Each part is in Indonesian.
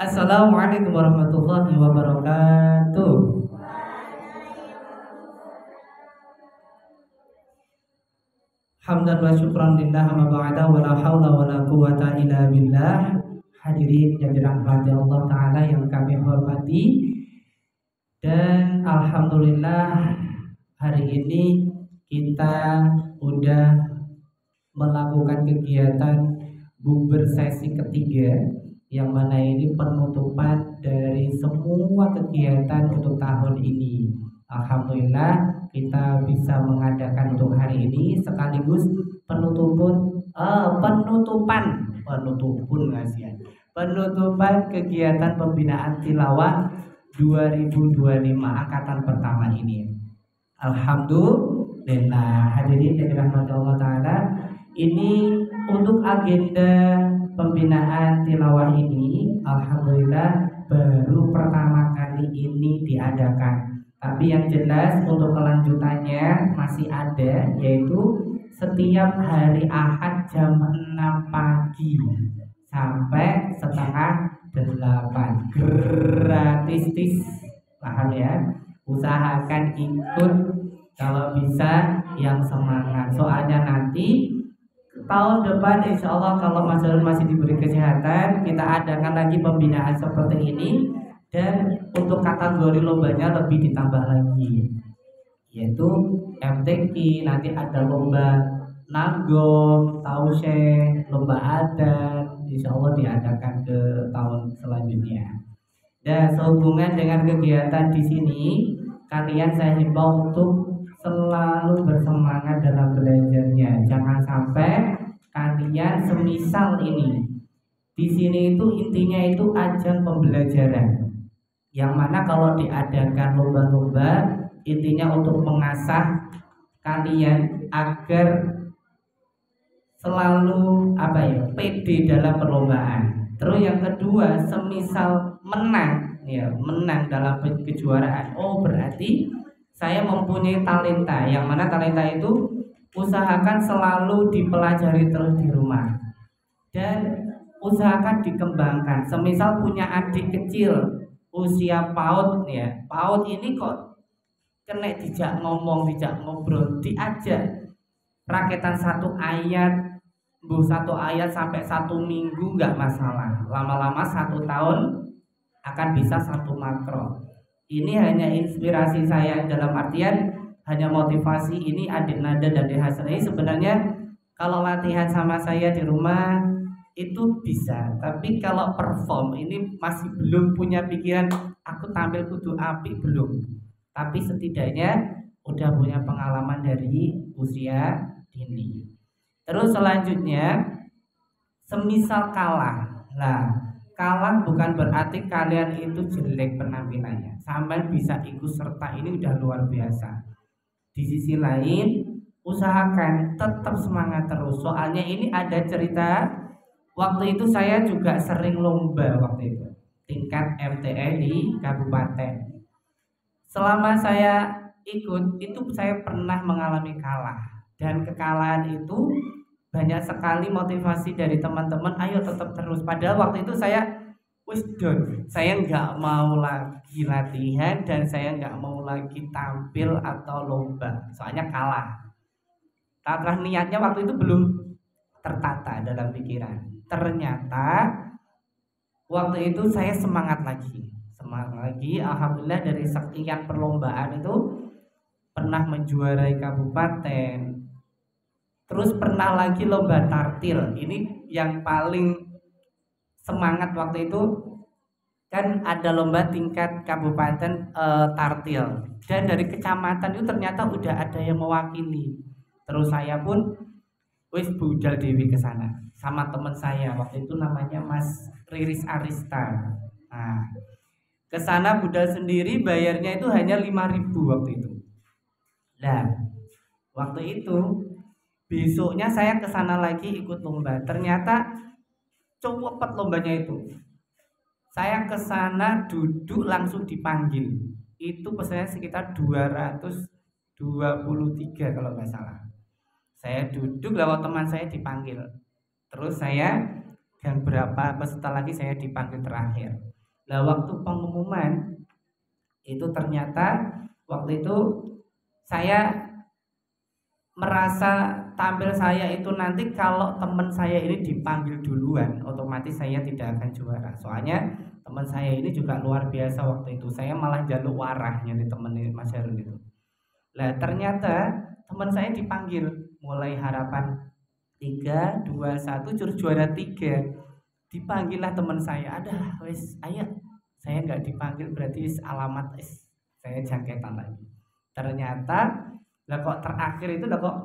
Assalamualaikum warahmatullahi wabarakatuh. Hamdan wa syukran lillah ma ba'da wa la haula wa la quwata illa billah. Hadirin yang dirahmati Allah Ta'ala yang kami hormati, dan alhamdulillah hari ini kita udah melakukan kegiatan bukber sesi ketiga, yang mana ini penutupan dari semua kegiatan untuk tahun ini. Alhamdulillah kita bisa mengadakan untuk hari ini sekaligus penutupan kegiatan pembinaan tilawah 2025 angkatan pertama ini. Alhamdulillah, hadirin yang dirahmati Allah Ta'ala, ini untuk agenda pembinaan tilawah ini alhamdulillah baru pertama kali ini diadakan. Tapi yang jelas untuk kelanjutannya masih ada, yaitu setiap hari Ahad jam 6 pagi sampai setengah 8 gratis, paham ya? Usahakan ikut kalau bisa, yang semangat. Soalnya nanti tahun depan insya Allah kalau Mas Darul masih diberi kesehatan, kita adakan lagi pembinaan seperti ini. Dan untuk kategori lombanya lebih ditambah lagi, yaitu MTQ, nanti ada lomba nagom, tausyeh, lomba adat, insya Allah diadakan ke tahun selanjutnya. Dan sehubungan dengan kegiatan di sini, kalian saya himbau untuk selalu bersemangat dalam belajarnya. Jangan sampai kalian semisal ini. Di sini itu intinya itu ajang pembelajaran. Yang mana kalau diadakan lomba-lomba, intinya untuk mengasah kalian agar selalu pede dalam perlombaan. Terus yang kedua, semisal menang dalam kejuaraan, berarti saya mempunyai talenta. Yang mana talenta itu usahakan selalu dipelajari terus di rumah dan usahakan dikembangkan. Semisal punya adik kecil usia PAUD, PAUD ini kok kena dijak ngomong, dijak ngobrol, diajak raketan satu ayat sampai 1 minggu nggak masalah. Lama-lama 1 tahun akan bisa 1 makro. Ini hanya inspirasi saya, dalam artian hanya motivasi. Ini adik Nada dan Dek Hasan ini sebenarnya kalau latihan sama saya di rumah itu bisa, tapi kalau perform ini masih belum punya pikiran aku tampil kudu api, belum. Tapi setidaknya udah punya pengalaman dari usia dini. Terus selanjutnya, semisal kalah. Kalah bukan berarti kalian itu jelek penampilannya. Sampai bisa ikut serta ini udah luar biasa. Di sisi lain, usahakan tetap semangat terus. Soalnya ini ada cerita. Waktu itu saya juga sering lomba waktu itu, tingkat MTE di kabupaten. Selama saya ikut itu saya pernah mengalami kalah, dan kekalahan itu banyak sekali motivasi dari teman-teman, ayo tetap terus. Padahal waktu itu saya saya nggak mau lagi latihan dan saya nggak mau lagi tampil atau lomba, soalnya kalah. Karena niatnya waktu itu belum tertata dalam pikiran. Ternyata waktu itu saya semangat lagi. Alhamdulillah dari sekian perlombaan itu pernah menjuarai kabupaten. Terus pernah lagi lomba tartil. Ini yang paling semangat waktu itu, kan ada lomba tingkat kabupaten tartil. Dan dari kecamatan itu ternyata udah ada yang mewakili. Terus saya pun budal dewi ke sana sama teman saya waktu itu namanya Mas Riris Arista. Ke sana budal sendiri, bayarnya itu hanya 5.000 waktu itu. Waktu itu besoknya saya ke sana lagi ikut lomba. Ternyata cepet lombanya itu. Saya ke sana duduk langsung dipanggil. Itu pesannya sekitar 223 kalau nggak salah. Saya duduk lewat teman saya dipanggil. Terus saya Gang berapa peserta lagi saya dipanggil terakhir. Nah waktu pengumuman itu ternyata waktu itu saya merasa tampil saya itu nanti kalau teman saya ini dipanggil duluan otomatis saya tidak akan juara. Soalnya teman saya ini juga luar biasa waktu itu. Saya malah jaluk warahnya di teman Mas Harun itu. Nah ternyata teman saya dipanggil mulai harapan 3, 2, 1 juara 3. Dipanggil lah teman saya. Ada wes ayo. Saya nggak dipanggil berarti alamat saya jangketan lagi. Ternyata lah kok terakhir itu lah kok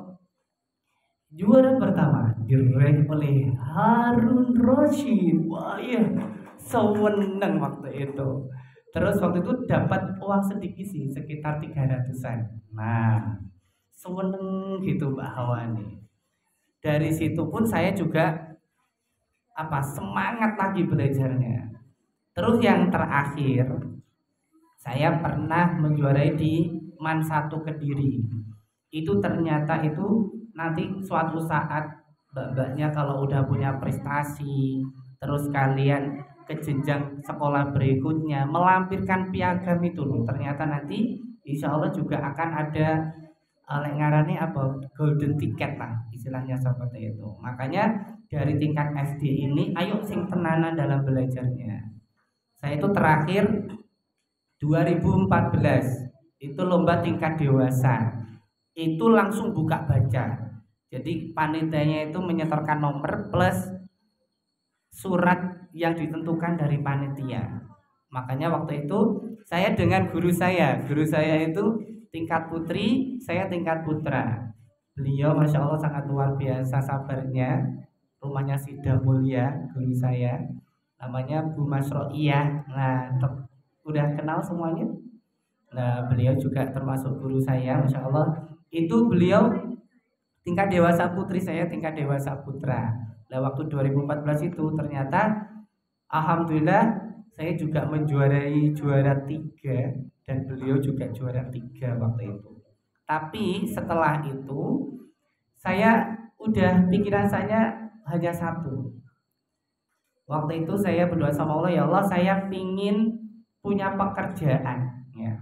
juara pertama diraih oleh Harun Roshid. Wah iya, sewenang waktu itu. Terus waktu itu dapat uang sedikit sih, sekitar 300-an. Nah, sewenang gitu Mbak Hawa nih. Dari situ pun saya juga semangat lagi belajarnya. Terus yang terakhir, saya pernah menjuarai di MAN 1 Kediri. Itu ternyata itu nanti suatu saat mbak-mbaknya kalau udah punya prestasi, terus kalian ke jenjang sekolah berikutnya melampirkan piagam itu loh. Ternyata nanti insya Allah juga akan ada ngarane golden ticket lah istilahnya seperti itu. Makanya dari tingkat SD ini ayo sing tenanan dalam belajarnya. Saya itu terakhir 2014 itu lomba tingkat dewasa. Itu langsung buka baca. Jadi panitianya itu menyetorkan nomor plus surat yang ditentukan dari panitia. Makanya waktu itu saya dengan guru saya itu tingkat putri, saya tingkat putra. Beliau Masya Allah sangat luar biasa sabarnya. Rumahnya Sidah Mulia, guru saya namanya Bu Masroiyah. Nah udah kenal semuanya. Nah beliau juga termasuk guru saya Masya Allah. Itu beliau tingkat dewasa putri, saya tingkat dewasa putra. Nah waktu 2014 itu ternyata alhamdulillah saya juga menjuarai juara 3 dan beliau juga juara 3 waktu itu. Tapi setelah itu saya udah pikiran saya hanya satu. Waktu itu saya berdoa sama Allah, ya Allah saya pingin punya pekerjaan ya.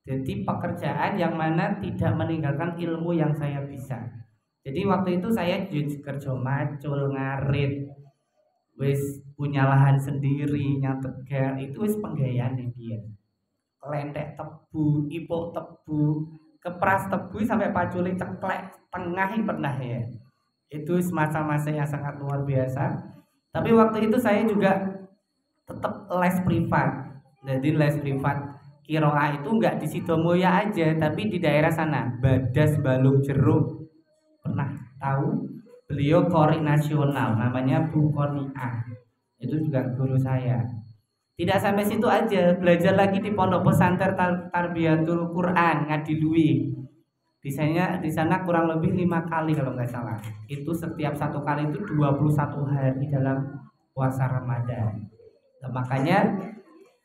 Jadi pekerjaan yang mana tidak meninggalkan ilmu yang saya bisa. Jadi waktu itu saya kerja macul, ngarit, wis punya lahan sendiri, nyategar, itu wis penggayaan dia. Lentek tebu, ipuk tebu, kepras tebu sampai paculi ceklek tengah pernah ya. Itu masa-masa yang sangat luar biasa. Tapi waktu itu saya juga tetap les privat. Jadi les privat Kiroah itu enggak di Sidomulya aja, tapi di daerah sana, Badas, Balung Jeruk. Pernah tahu? Beliau kori nasional, namanya Bu Koniah. Itu juga guru saya. Tidak sampai situ aja, belajar lagi di Pondok Pesantren Tarbiyatul Quran Ngadilui. Di sana kurang lebih 5 kali kalau nggak salah. Itu setiap satu kali itu 21 hari dalam puasa Ramadan. Nah, makanya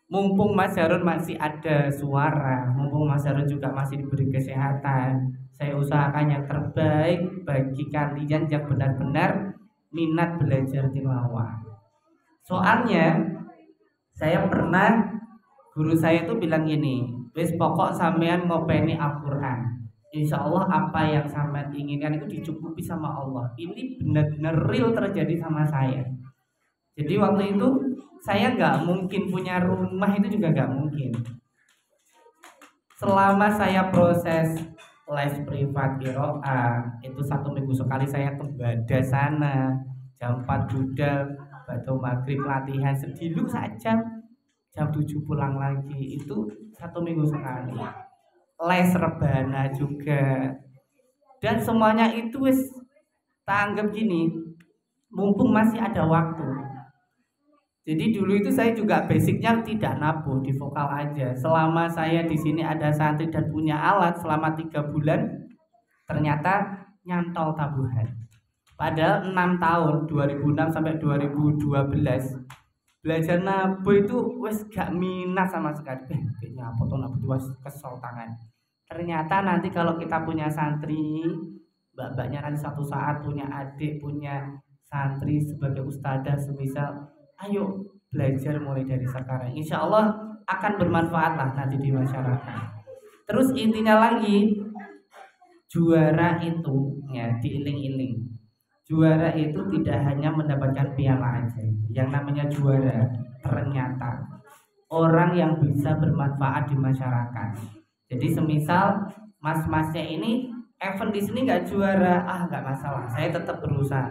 mumpung Mas Harun masih ada suara, mumpung Mas Harun juga masih diberi kesehatan, saya usahakan yang terbaik bagi kalian yang benar-benar minat belajar tilawah. Soalnya saya pernah, guru saya itu bilang gini, wis pokok sampean ngopeni Al-Quran, insya Allah apa yang sampean inginkan itu dicukupi sama Allah. Ini benar-benar real terjadi sama saya. Jadi waktu itu saya nggak mungkin punya rumah, itu juga nggak mungkin. Selama saya proses les privat Kiroah, itu 1 minggu sekali saya ke Badas sana, jam 4 budal, batu maghrib latihan sediluk saja, jam 7 pulang lagi, itu 1 minggu sekali. Les rebana juga, dan semuanya itu wis tanggap gini, mumpung masih ada waktu. Jadi dulu itu saya juga basicnya tidak nabuh di vokal aja. Selama saya di sini ada santri dan punya alat selama 3 bulan, ternyata nyantol tabuhan. Padahal 6 tahun 2006 sampai 2012 belajar nabuh itu wes gak minat sama sekali. Kayaknya apa tuh nabuh itu wes kesel tangan. Ternyata nanti kalau kita punya santri, mbak-mbaknya nanti satu saat punya adik, punya santri, sebagai ustadzah semisal, ayo belajar mulai dari sekarang. Insya Allah akan bermanfaat lah nanti di masyarakat. Terus intinya lagi, juara itu ya diiling-iling. Juara itu tidak hanya mendapatkan piala aja. Yang namanya juara ternyata orang yang bisa bermanfaat di masyarakat. Jadi semisal mas-masnya ini event di sini nggak juara, nggak masalah, saya tetap berusaha.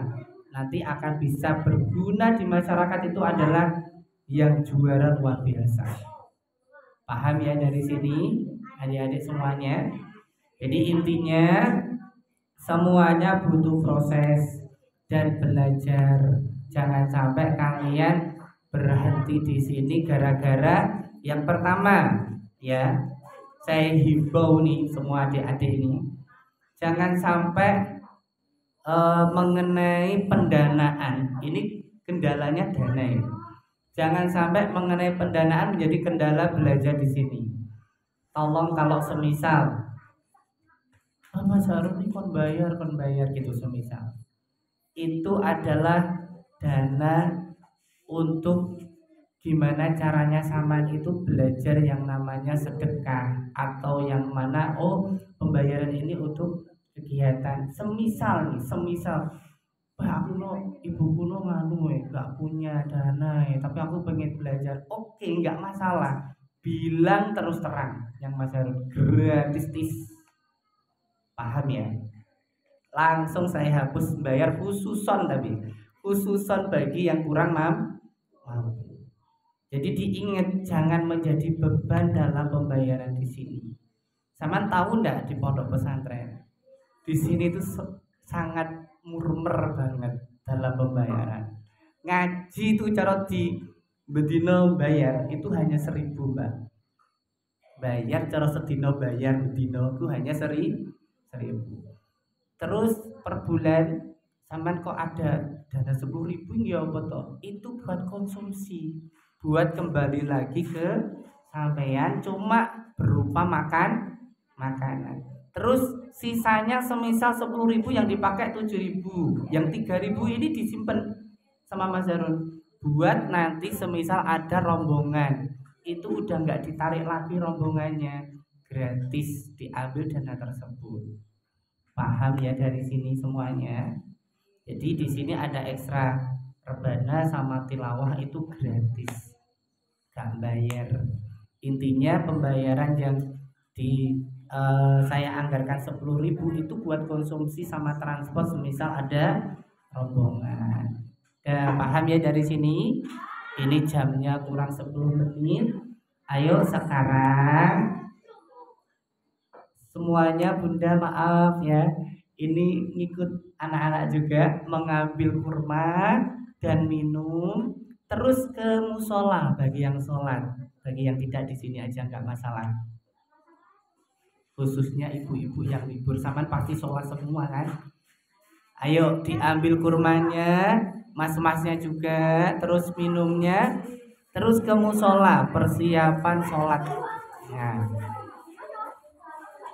Nanti akan bisa berguna di masyarakat itu adalah yang juara luar biasa. Paham ya dari sini, adik-adik semuanya? Jadi intinya semuanya butuh proses dan belajar. Jangan sampai kalian berhenti di sini gara-gara yang pertama ya. Saya himbau nih semua adik-adik ini, jangan sampai mengenai pendanaan. Ini kendalanya dana ya. Jangan sampai mengenai pendanaan menjadi kendala belajar di sini. Tolong kalau semisal Mas Harun ini kon bayar gitu semisal, itu adalah dana untuk gimana caranya Saman itu belajar yang namanya sedekah, atau yang mana pembayaran ini untuk kegiatan. Semisal Pak aku ibu kuno nggak punya dana tapi aku pengen belajar. Oke, nggak masalah, bilang terus terang yang Mas Harun gratis. Paham ya? Langsung saya hapus bayar khususon, tapi khususon bagi yang kurang mampu. Jadi diingat, jangan menjadi beban dalam pembayaran di sini. Saman tahu ndak di pondok pesantren di sini itu sangat murmer banget dalam pembayaran. Ngaji itu cara di bedino bayar itu hanya 1.000 Mbak. Bayar cara sedino bayar bedino itu hanya 1.000. Terus per bulan Saman kok ada dana 10.000 ya apa toh? Itu buat konsumsi, buat kembali lagi ke sampean, cuma berupa makanan. Terus sisanya semisal 10.000 yang dipakai 7.000, yang 3.000 ini disimpan sama Mas Harun buat nanti semisal ada rombongan, itu udah nggak ditarik lagi rombongannya, gratis diambil dana tersebut. Paham ya dari sini semuanya? Jadi di sini ada ekstra rebana sama tilawah itu gratis, gak bayar. Intinya pembayaran yang saya anggarkan 10.000 itu buat konsumsi sama transport semisal ada rombongan. Paham ya dari sini? Ini jamnya kurang 10 menit. Ayo sekarang semuanya, Bunda maaf ya, ini ngikut anak-anak juga mengambil kurma dan minum, terus ke musola bagi yang sholat, bagi yang tidak di sini aja nggak masalah. Khususnya ibu-ibu yang libur, Saman pasti sholat semua kan? Ayo diambil kurmanya, mas-masnya juga, terus minumnya, terus ke musola persiapan sholat. Nah,